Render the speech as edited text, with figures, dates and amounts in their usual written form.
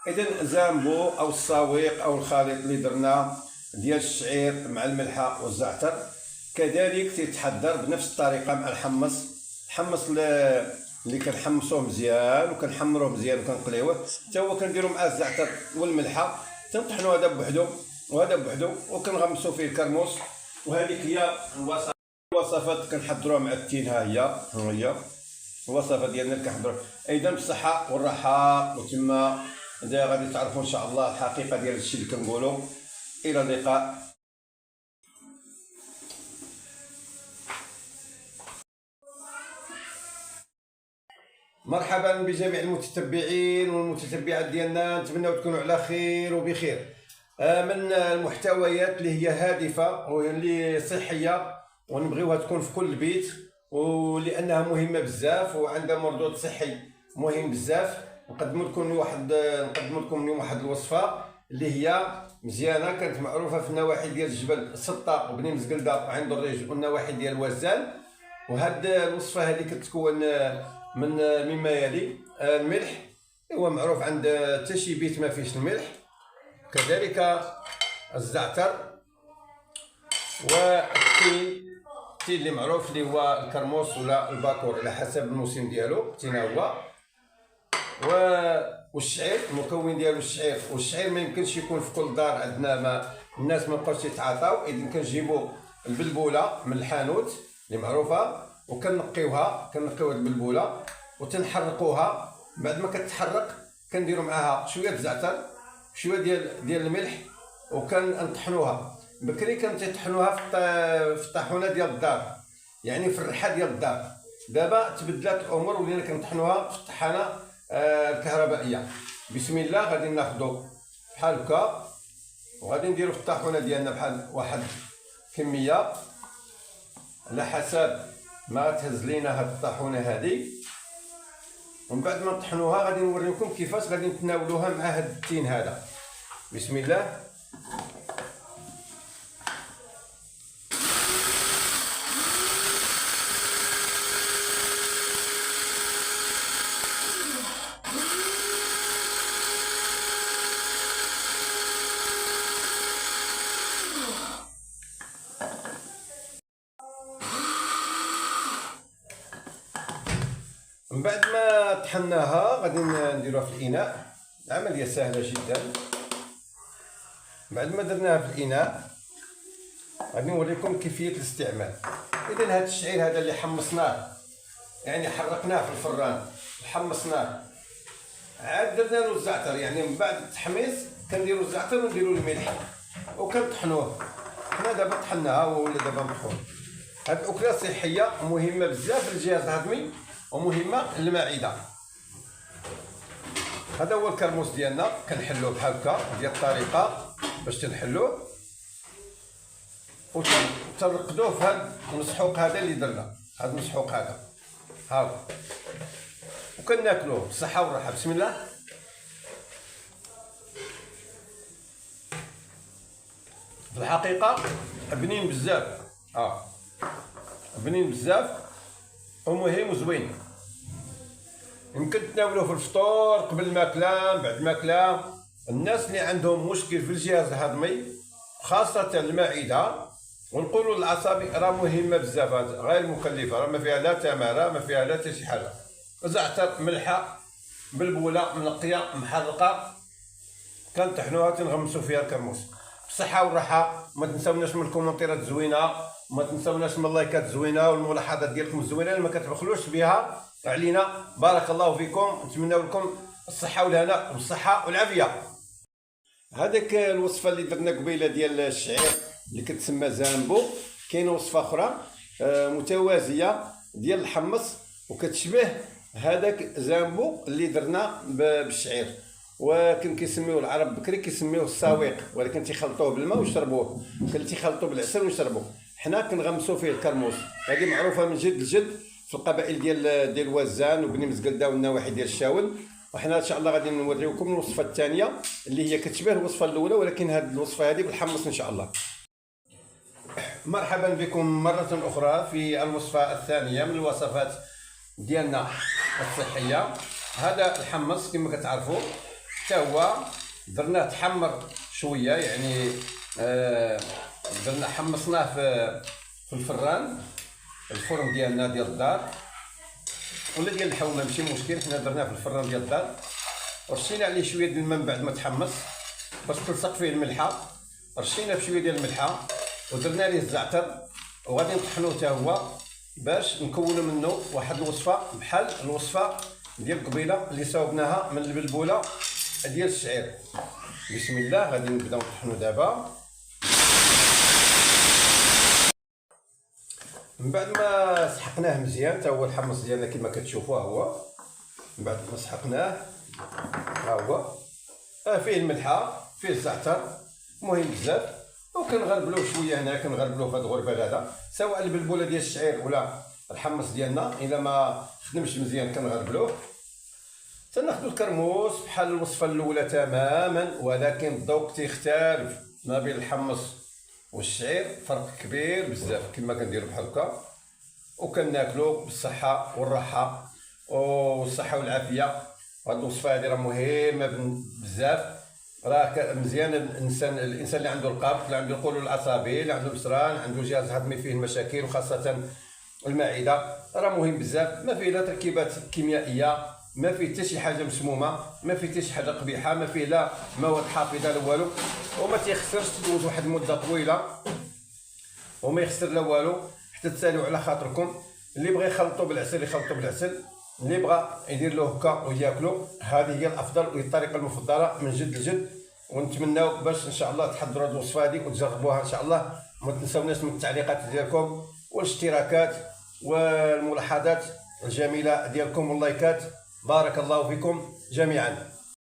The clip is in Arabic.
اذا زامبو او الساويق او الخليط اللي درنا ديال الشعير مع الملحه والزعتر كذلك تيتحضر بنفس الطريقه مع الحمص اللي كنحمصوه مزيان وكنحمروه مزيان وكنقليوه حتى هو كنديرو مع الزعتر والملحه، تنطحنوا هذا بوحدو وهذا بوحدو وكنغمسوا فيه الكرموس. وهذيك هي الوصفات كنحضروها مع التين. ها هي الوصفه ديالنا اللي كنحضروها ايضا بالصحه والراحه، وتما غادي تعرفوا ان شاء الله الحقيقه ديال الشيء اللي كنقولوا. الى اللقاء. مرحبا بجميع المتتبعين والمتتبعات ديالنا، نتمنى تكونوا على خير وبخير. من المحتويات اللي هي هادفه واللي صحيه ونبغيوها تكون في كل بيت، ولانها مهمه بزاف وعندها مردود صحي مهم بزاف. نقدم لكم اليوم واحد الوصفه اللي هي مزيانه، كانت معروفه في النواحي ديال الجبل السطا وبني مزقلده وعين الريج والنواحي ديال وزان. وهاد الوصفه هذه كتكون مما يلي: الملح، هو معروف عند حتى شي بيت ما فيش الملح، كذلك الزعتر، والتين اللي معروف اللي هو الكرموس ولا الباكور على حسب الموسم ديالو تينا هو، والشعير. المكون ديالو الشعير ما يمكنش يكون في كل دار عندنا، الناس ما بقاوش يتعاطاو. اذا كنجيبوا البلبوله من الحانوت اللي معروفه وكنقيوها البلبوله وتنحرقوها. بعد ما كتحرق كنديروا معاها شويه الزعتر شويه ديال الملح وكنطحنوها. بكري كانت يطحنوها في الطاحونه ديال الدار، يعني في الرحه ديال الدار. دابا تبدلات الامور ولينا كنطحنوها في الطحانه الكهربائيه. بسم الله، غادي ناخذوا بحال هكا وغادي نديروا في الطاحونه ديالنا بحال واحد كميه على حسب ما تهز لينا هاد الطاحونه هذه. ومن بعد ما نطحنوها غادي نوريكم كيفاش غادي نتناولوها مع هاد التين هذا. بسم الله. من بعد ما طحناها غادي نديروها في الاناء، عمليه سهله جدا. بعد ما درناها في الاناء غادي نوريكم كيفيه الاستعمال. اذا هذا الشعير هذا اللي حمصناه، يعني حرقناه في الفران حمصناه، عاد درنا له الزعتر، يعني من بعد التحميص كنديروا الزعتر ونديروا الملح وكنطحنوه. حنا دابا طحناها ولا دابا مطحون. هاد الاكله صحيه مهمه بزاف للجهاز الهضمي ومهمه للمعده. هذا هو الكرموس ديالنا، كنحلوه بحال هكا ديال الطريقه باش تنحلوه وتنقدوه في هذا المسحوق هذا اللي درنا، هذا المسحوق هذا ها، وكناكلوه بالصحه والراحه. بسم الله. في الحقيقه بنين بزاف، بنين بزاف ومهم وزوين. يمكن تناولوه في الفطور قبل الماكله بعد الماكله. الناس اللي عندهم مشكل في الجهاز الهضمي خاصه المعده ونقولوا الاعصاب راه مهمه بزاف، غير مكلفه، راه ما فيها لا تماره ما فيها لا حتى شي حاجه. زعتر ملحه بلبوله منقيه محرقه كنطحنوها تنغمسوا فيها الكرموس. بالصحه والراحه. ما تنساوناش من الكومنتيرات الزوينه، وما تنساوناش من اللايكات الزوينه والملاحظات ديالكم الزوينه اللي ما كتبخلوش بها علينا. بارك الله فيكم، نتمنى لكم الصحه والهناء والصحه والعافيه. هذاك الوصفه اللي درنا قبيله ديال الشعير اللي كتسمى زامبو، كاينه وصفه اخرى متوازيه ديال الحمص وكتشبه هذاك زامبو اللي درنا بالشعير، وكان كيسميوه العرب بكري كيسميوه الساويق، ولكن تيخلطوه بالماء ويشربوه، كان تيخلطوه بالعسل ويشربوه. حنا كنغمسوا فيه الكرموس. هذه معروفه من جد لجد في القبائل ديال وزان وبني مزقلده والنواحي ديال الشاول. وحنا ان شاء الله غادي نوريوكم الوصفه الثانيه اللي هي كتشبه الوصفه الاولى، ولكن هذه الوصفه هذه بالحمص ان شاء الله. مرحبا بكم مره اخرى في الوصفه الثانيه من الوصفات ديالنا الصحيه. هذا الحمص كما كتعرفوا حتى هو درناه تحمر شويه، يعني درنا حمصناه في الفران، الفرن ديالنا ديال الدار ولا ديال الحومه ماشي مشكل، حنا درناه في الفران ديال الدار ورشينا عليه شويه ديال الماء من بعد ما تحمص باش تلصق فيه الملحه، رشينا بشويه ديال الملحه ودرنا ليه الزعتر وغادي نطحنوه حتى هو باش نكونوا منه واحد الوصفه بحال الوصفه ديال قبيله اللي صاوبناها من البلبوله ديال الشعير. بسم الله غادي نبداو نطحنوا دابا. من بعد ما سحقناه مزيان حتى هو الحمص ديالنا كما كتشوفوه هو، من بعد ما سحقناه ها هو فيه الملحه فيه الزعتر مهم بزاف، وكنغربلوه شويه هنا كنغربلوه في هاد الغربال هذا، سواء البلبوله ديال الشعير ولا الحمص ديالنا الا ما خدمش مزيان كنغربلوه. تناخذوا الكرموس بحال الوصفه الاولى تماما، ولكن الذوق تيختلف ما بين الحمص والشعير، فرق كبير بزاف كما كنديروا بحال هكا، وكناكلوا بالصحه والراحه والصحه والعافيه. هاد الوصفه هذه راه مهمه بزاف، راه مزيان الانسان اللي عنده القرح، اللي عنده القولون العصبي، اللي عنده البصران، عنده الجهاز الهضمي فيه المشاكل وخاصه المعده، راه مهم بزاف. ما فيه لا تركيبات كيميائيه، ما فيه حتى شي حاجه مسمومه، ما فيه حتى شي حاجه قبيحه، ما فيه لا مواد حافظه لا والو، وما تيخسرش تدوز واحد المده طويله وما يخسر لا والو، حتى تسالوا على خاطركم. اللي بغى يخلطوا بالعسل يخلطوا بالعسل، اللي بغى يدير له هكا وياكلوا، هذه هي الافضل وهي الطريقه المفضله من جد لجد. ونتمناو باش ان شاء الله تحضروا هذه الوصفه هذه وتجربوها ان شاء الله. ما تنساوناش من التعليقات ديالكم والاشتراكات والملاحظات الجميله ديالكم واللايكات. بارك الله فيكم جميعا.